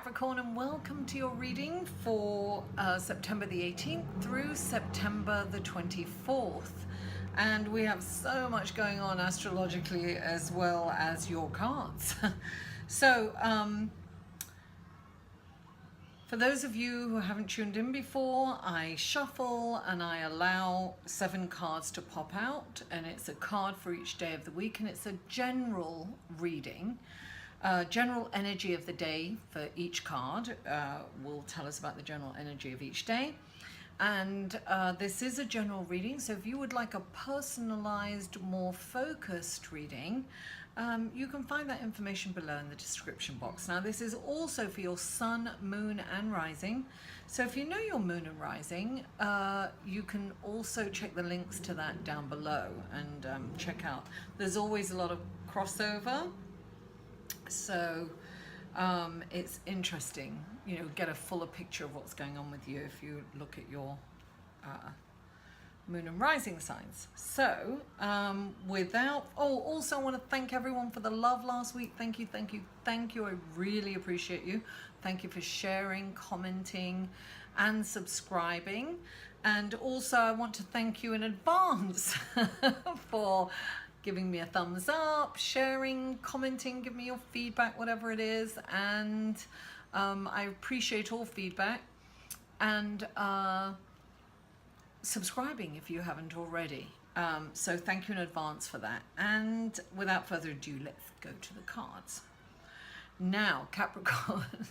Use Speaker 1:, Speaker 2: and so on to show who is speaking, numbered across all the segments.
Speaker 1: Capricorn, and welcome to your reading for September the 18th through September the 24th. And we have so much going on astrologically as well as your cards. So, for those of you who haven't tuned in before, I shuffle and I allow 7 cards to pop out, and it's a card for each day of the week, and it's a general reading. General energy of the day for each card will tell us about the general energy of each day. And this is a general reading, so if you would like a personalized, more focused reading, you can find that information below in the description box. Now, this is also for your sun, moon, and rising. So if you know your moon and rising, you can also check the links to that down below and check out. There's always a lot of crossover. So it's interesting, you know, get a fuller picture of what's going on with you if you look at your moon and rising signs. So also I want to thank everyone for the love last week. Thank you. I really appreciate you. Thank you for sharing, commenting, and subscribing. And also I want to thank you in advance for giving me a thumbs up, sharing, commenting, give me your feedback, whatever it is. And I appreciate all feedback. And subscribing if you haven't already. So thank you in advance for that. And without further ado, let's go to the cards. Now, Capricorn,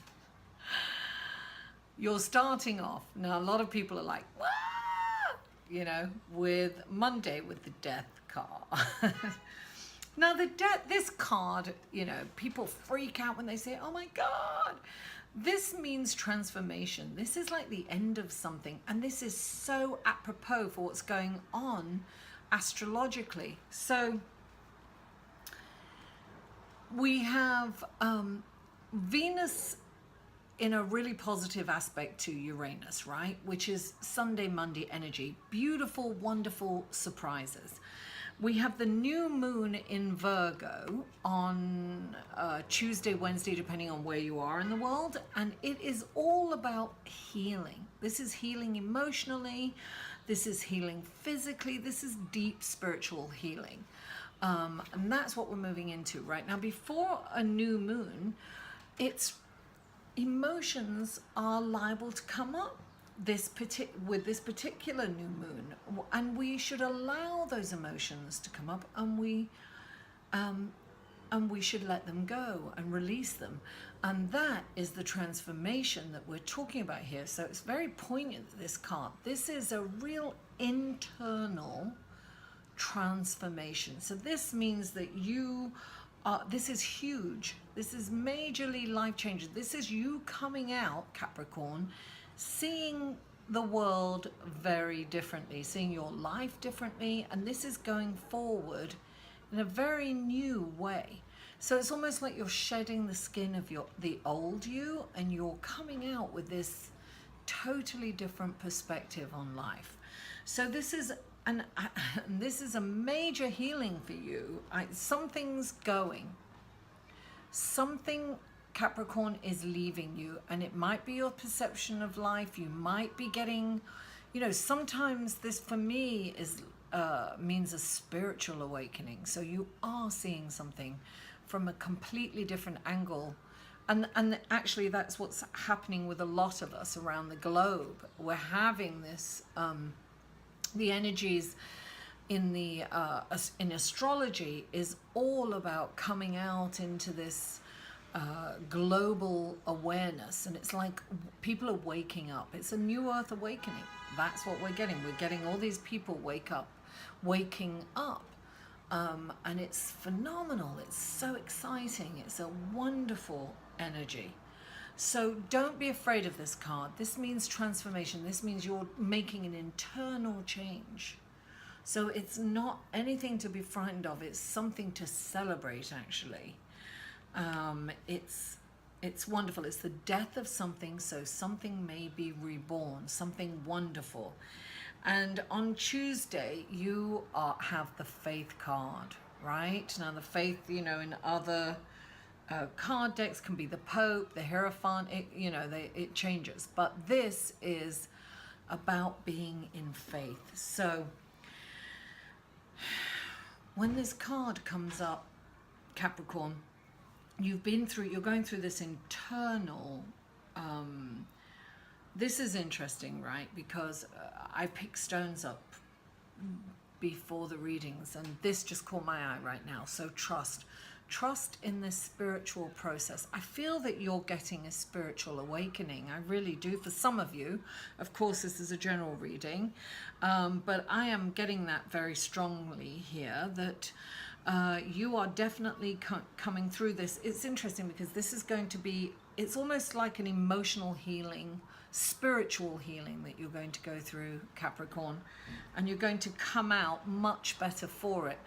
Speaker 1: you're starting off. Now, a lot of people are like, what? You know, with Monday with the Death card. Now this card, you know, people freak out when they say, oh my God, this means transformation. This is like the end of something. And this is so apropos for what's going on astrologically. So we have Venus in a really positive aspect to Uranus, right? Which is Sunday, Monday energy. Beautiful, wonderful surprises. We have the new moon in Virgo on Tuesday, Wednesday, depending on where you are in the world. And it is all about healing. This is healing emotionally. This is healing physically. This is deep spiritual healing. And that's what we're moving into right now. Before a new moon, emotions are liable to come up with this particular new moon, and we should allow those emotions to come up, and we should let them go and release them. And that is the transformation that we're talking about here. So it's very poignant, this card. This is a real internal transformation. So this means that this is huge. This is majorly life-changing. This is you coming out, Capricorn, seeing the world very differently, seeing your life differently, and this is going forward in a very new way. So it's almost like you're shedding the skin of the old you, and you're coming out with this totally different perspective on life. So this is a major healing for you. Something's going. Something, Capricorn, is leaving you, and it might be your perception of life. You might be getting, you know, sometimes this for me means a spiritual awakening. So you are seeing something from a completely different angle. And actually that's what's happening with a lot of us around the globe. We're having this, the energies in astrology is all about coming out into this global awareness, and it's like people are waking up. It's a new earth awakening. That's what we're getting. We're getting all these people waking up, and it's phenomenal. It's so exciting. It's a wonderful energy. So don't be afraid of this card. This means transformation. This means you're making an internal change. So it's not anything to be frightened of. It's something to celebrate, actually. It's wonderful. It's the death of something, so something may be reborn, something wonderful. And on Tuesday, you have the Faith card, right? Now, the Faith, you know, in other card decks can be the Pope, the Hierophant, it changes. But this is about being in faith. So when this card comes up, Capricorn, you're going through this internal, this is interesting, right? Because I pick stones up before the readings, and this just caught my eye right now. So trust in this spiritual process. I feel that you're getting a spiritual awakening. I really do. For some of you, of course, this is a general reading, but I am getting that very strongly here, that you are definitely coming through this. It's interesting because this is going to be, it's almost like an emotional healing, spiritual healing that you're going to go through, Capricorn, and you're going to come out much better for it.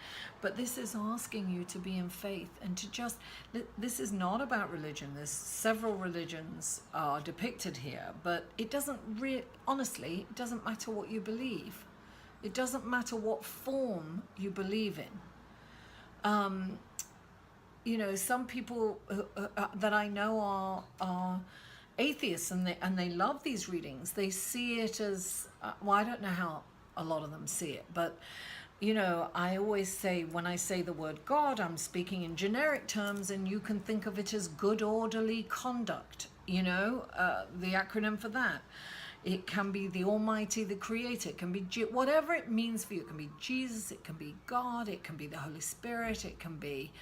Speaker 1: But this is asking you to be in faith and to just, this is not about religion. There's several religions are depicted here, but it doesn't honestly, it doesn't matter what you believe. It doesn't matter what form you believe in. Some people that I know are atheists, and they love these readings. They see it as well, I don't know how a lot of them see it, but I always say, when I say the word God, I'm speaking in generic terms, and you can think of it as good orderly conduct, the acronym for that. It can be the Almighty, the Creator. It can be whatever it means for you. It can be Jesus, it can be God, it can be the Holy Spirit, it can be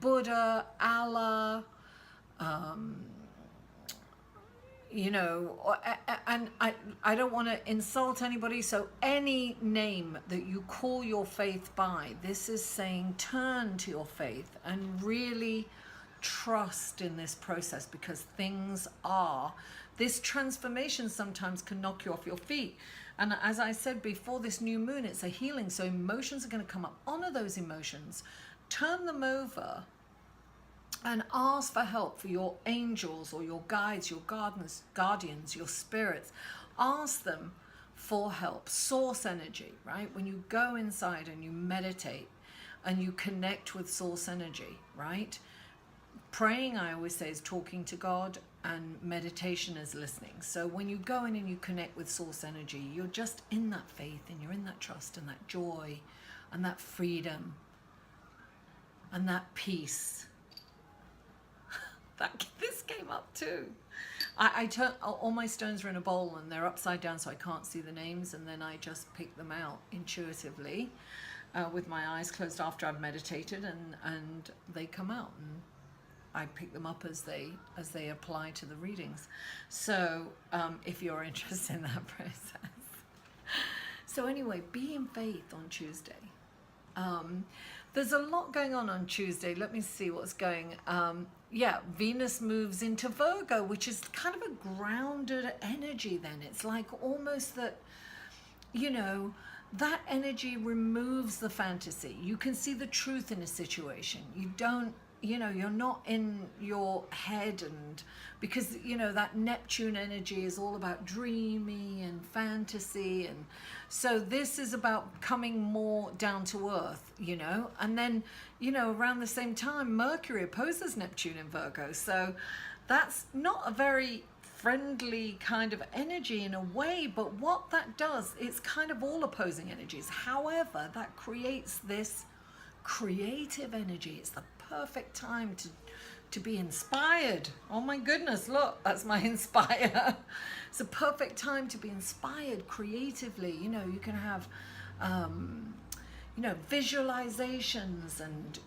Speaker 1: Buddha, Allah, and I don't want to insult anybody, so any name that you call your faith by, this is saying turn to your faith and really trust in this process, because this transformation sometimes can knock you off your feet. And as I said before, this new moon, it's a healing, so emotions are going to come up. Honor those emotions, turn them over, and ask for help for your angels or your guides, your guardians, your spirits. Ask them for help. Source energy, right? When you go inside and you meditate and you connect with source energy, right? Praying, I always say, is talking to God, and meditation is listening. So when you go in and you connect with source energy, you're just in that faith, and you're in that trust and that joy and that freedom and that peace. This came up too. I turn, all my stones are in a bowl and they're upside down, so I can't see the names, and then I just pick them out intuitively with my eyes closed after I've meditated, and they come out, and I pick them up as they apply to the readings. So if you're interested in that process. So anyway, be in faith on Tuesday. There's a lot going on Tuesday. Let me see what's going. Venus moves into Virgo, which is kind of a grounded energy then. It's like almost that, that energy removes the fantasy. You can see the truth in a situation. You don't, you're not in your head, and because, that Neptune energy is all about dreamy and fantasy. And so this is about coming more down to earth, and then, around the same time, Mercury opposes Neptune in Virgo. So that's not a very friendly kind of energy in a way, but what that does, it's kind of all opposing energies. However, that creates this creative energy. It's the perfect time to be inspired. Oh my goodness, look, that's my inspire. It's a perfect time to be inspired creatively. You can have visualizations, and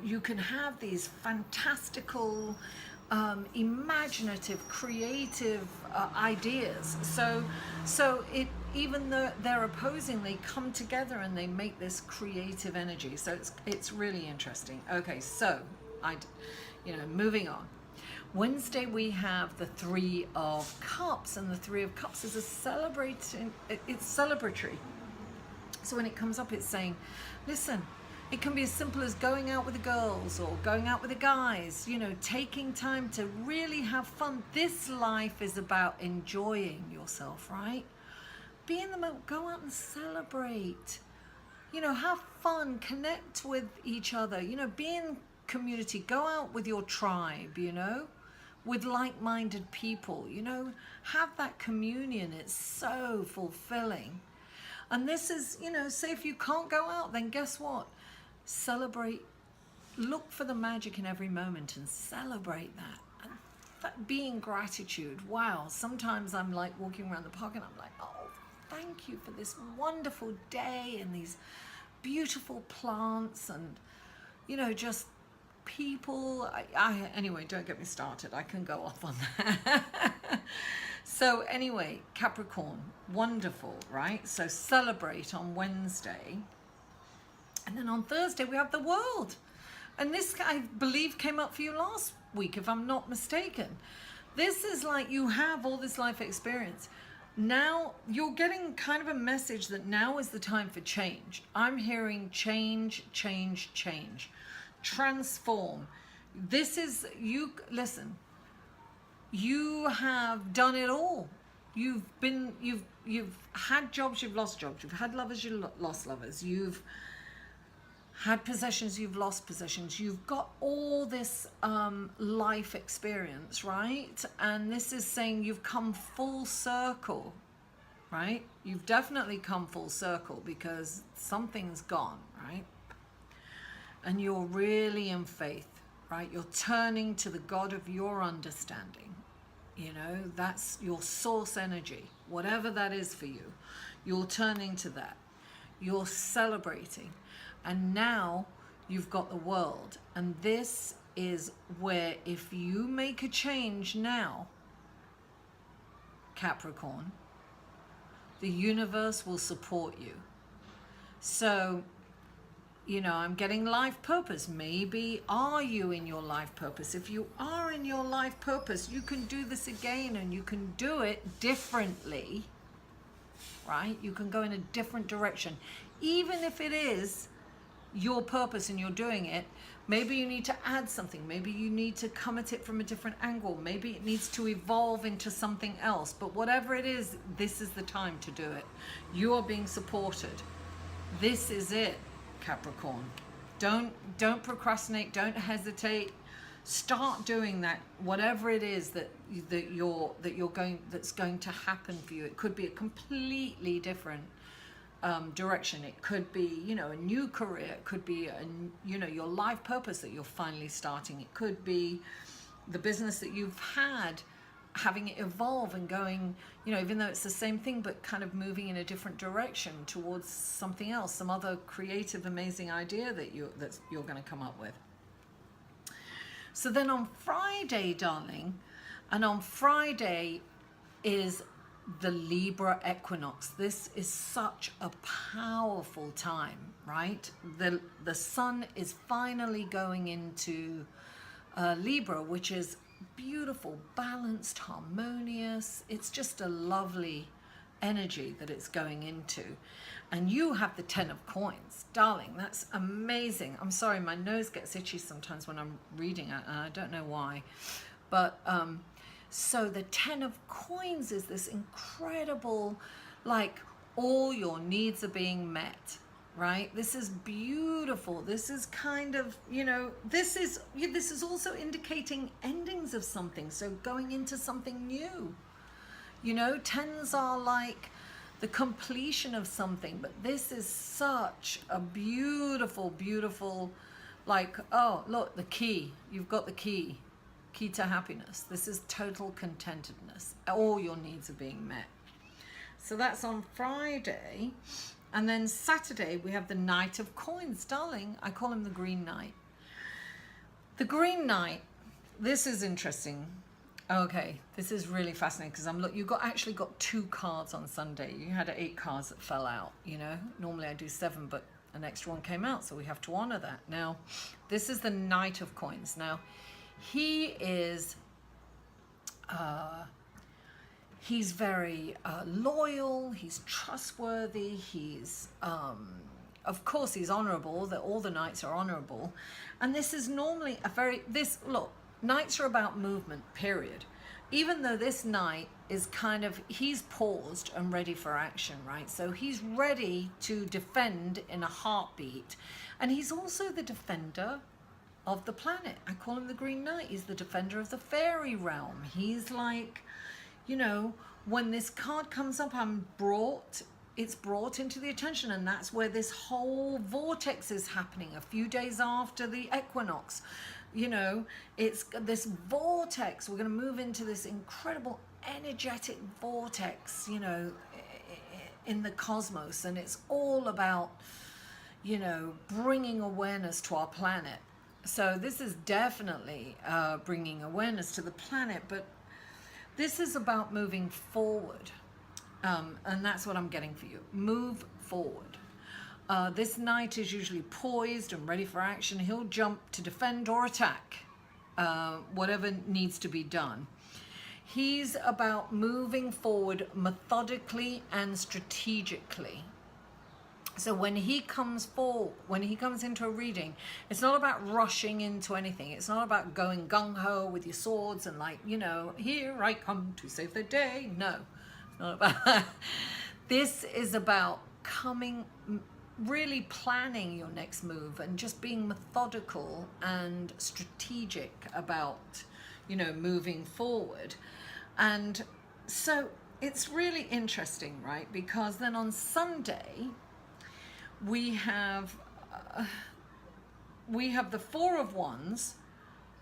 Speaker 1: you can have these fantastical imaginative, creative ideas. So it, even though they're opposing, they come together and they make this creative energy. So it's really interesting. Okay, so moving on. Wednesday we have the Three of Cups, and the Three of Cups is it's celebratory. So when it comes up, it's saying, listen, it can be as simple as going out with the girls or going out with the guys, taking time to really have fun. This life is about enjoying yourself, right? Be in the moment, go out and celebrate, have fun, connect with each other, be in community. Go out with your tribe, you know, with like-minded people, you know, have that communion. It's so fulfilling. And this is, you know, say if you can't go out, then guess what? Celebrate. Look for the magic in every moment and celebrate that. And that being gratitude. Wow. Sometimes I'm like walking around the park and I'm like, oh, thank you for this wonderful day and these beautiful plants and, you know, just people. Anyway, don't get me started. I can go off on that. So anyway, Capricorn, wonderful, right? So celebrate on Wednesday. And then on Thursday, we have the world. And this, I believe, came up for you last week, if I'm not mistaken. This is like you have all this life experience. Now you're getting kind of a message that now is the time for change. I'm hearing change, change, change. Transform. This is, you, listen, you have done it all. You've had jobs, you've lost jobs. You've had lovers, you've lost lovers. You've had possessions, you've lost possessions. You've got all this life experience, right? And this is saying you've come full circle, right? You've definitely come full circle because something's gone, right? And you're really in faith, right? You're turning to the God of your understanding. You know, that's your source energy, whatever that is for you. You're turning to that. You're celebrating. And now you've got the world. And this is where if you make a change now, Capricorn, the universe will support you. So, you know, I'm getting life purpose. Maybe are you in your life purpose? If you are in your life purpose, you can do this again and you can do it differently, right? You can go in a different direction. Even if it is your purpose and you're doing it, maybe you need to add something. Maybe you need to come at it from a different angle. Maybe it needs to evolve into something else. But whatever it is, this is the time to do it. You are being supported. This is it, Capricorn. Don't procrastinate. Don't hesitate. Start doing that. Whatever it is that's going to happen for you. It could be a completely different direction. It could be, you know, a new career. It could be, you know, your life purpose that you're finally starting. It could be the business that you've had, having it evolve and going, you know, even though it's the same thing, but kind of moving in a different direction towards something else, some other creative, amazing idea that you're going to come up with. So then on Friday, darling, and on Friday is the Libra equinox. This is such a powerful time, right? The sun is finally going into Libra, which is beautiful, balanced, harmonious. It's just a lovely energy that it's going into. And you have the 10 of coins. Darling, that's amazing. I'm sorry, my nose gets itchy sometimes when I'm reading it, and I don't know why. But so the 10 of coins is this incredible, like all your needs are being met, right? This is beautiful. This is kind of, you know, this is also indicating endings of something. So going into something new, you know, 10s are like the completion of something, but this is such a beautiful, beautiful, like, oh, look, the key, you've got the key to happiness. This is total contentedness. All your needs are being met. So that's on Friday. And then Saturday, we have the Knight of Coins. Darling, I call him the Green Knight. The Green Knight, this is interesting. Okay, this is really fascinating because you actually got 2 cards on Sunday. You had 8 cards that fell out, you know. Normally I do 7, but an extra one came out, so we have to honor that. Now, this is the Knight of Coins. Now, he is, he's very loyal, he's trustworthy, he's, of course he's honorable, that all the knights are honorable. And this is normally look, knights are about movement, period. Even though this knight is kind of, he's paused and ready for action, right? So he's ready to defend in a heartbeat. And he's also the defender, of the planet. I call him the Green Knight. He's the defender of the fairy realm. He's like, you know, when this card comes up, it's brought into the attention, and that's where this whole vortex is happening a few days after the equinox. You know, it's this vortex. We're going to move into this incredible energetic vortex, you know, in the cosmos, and it's all about, you know, bringing awareness to our planet. So this is definitely bringing awareness to the planet, but this is about moving forward, and that's what I'm getting for you. Move forward. This knight is usually poised and ready for action. He'll jump to defend or attack, whatever needs to be done. He's about moving forward methodically and strategically. So when he comes into a reading, it's not about rushing into anything. It's not about going gung-ho with your swords and like, you know, here I come to save the day. No, it's not about that. This is about really planning your next move and just being methodical and strategic about, you know, moving forward. And so it's really interesting, right? Because then on Sunday, we have the Four of Wands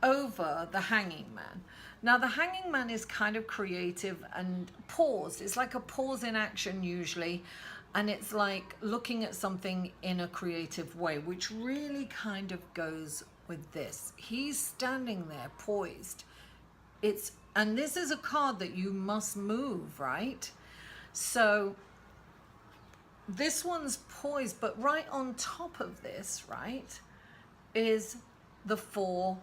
Speaker 1: over the Hanging Man. Now the Hanging Man is kind of creative and paused. It's like a pause in action usually, and it's like looking at something in a creative way, which really kind of goes with this. He's standing there poised. And this is a card that you must move, right? So this one's poised, but right on top of this, right, is the Four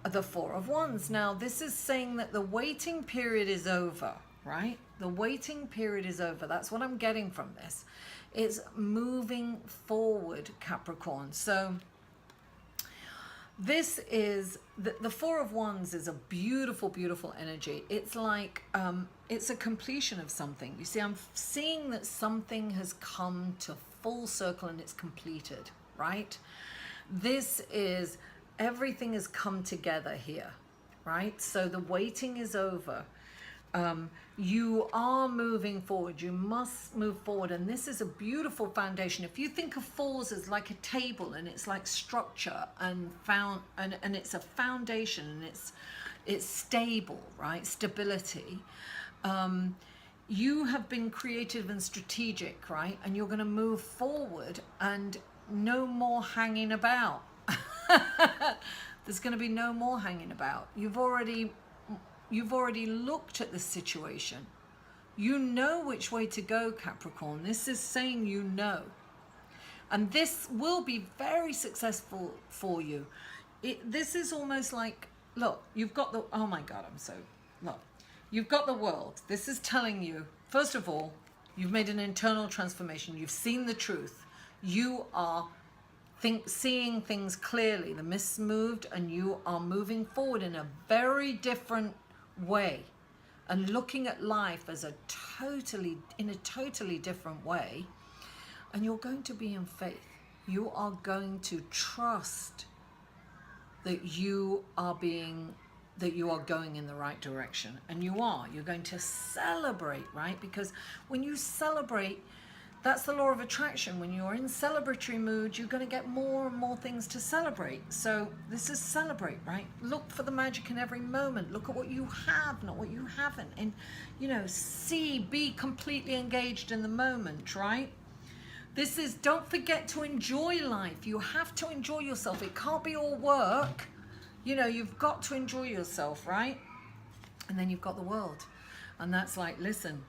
Speaker 1: of Wands. Now, this is saying that the waiting period is over, right? The waiting period is over. That's what I'm getting from this. It's moving forward, Capricorn. So this is, the Four of Wands is a beautiful, beautiful energy. It's like, it's a completion of something. You see, I'm seeing that something has come to full circle and it's completed, right? This is, everything has come together here, right? So the waiting is over. You are moving forward. You must move forward, and this is a beautiful foundation. If you think of fours as like a table, and it's like structure and it's a foundation, and it's stable, right? Stability. You have been creative and strategic, right? And you're going to move forward, and no more hanging about. There's going to be no more hanging about. You've already looked at the situation. You know which way to go, Capricorn. This is saying you know. And this will be very successful for you. This is almost like, look, you've got the, oh my God, look, you've got the world. This is telling you, first of all, you've made an internal transformation. You've seen the truth. You are seeing things clearly. The mist's moved, and you are moving forward in a very different way and looking at life as in a totally different way. And you're going to be in faith. You are going to trust that you are going in the right direction, and you're going to celebrate, right? Because when you celebrate, that's the law of attraction. When you're in celebratory mood, you're going to get more and more things to celebrate. So this is celebrate, right? Look for the magic in every moment. Look at what you have, not what you haven't. And, you know, be completely engaged in the moment, right? This is, don't forget to enjoy life. You have to enjoy yourself. It can't be all work. You know, you've got to enjoy yourself, right? And then you've got the world. And that's like, listen,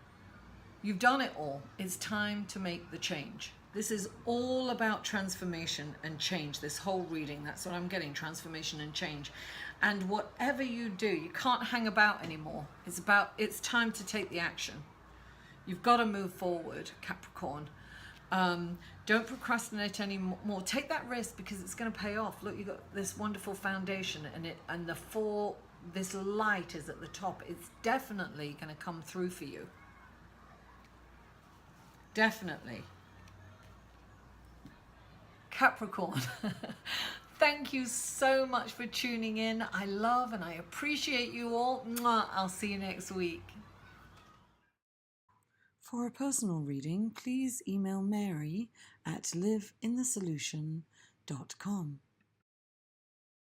Speaker 1: you've done it all. It's time to make the change. This is all about transformation and change, this whole reading. That's what I'm getting, transformation and change. And whatever you do, you can't hang about anymore. It's time to take the action. You've got to move forward, Capricorn. Don't procrastinate anymore. Take that risk, because it's going to pay off. Look, you've got this wonderful foundation, and this light is at the top. It's definitely going to come through for you. Definitely. Capricorn. Thank you so much for tuning in. I love and I appreciate you all. Mwah. I'll see you next week. For a personal reading, please email Mary at liveinthesolution.com.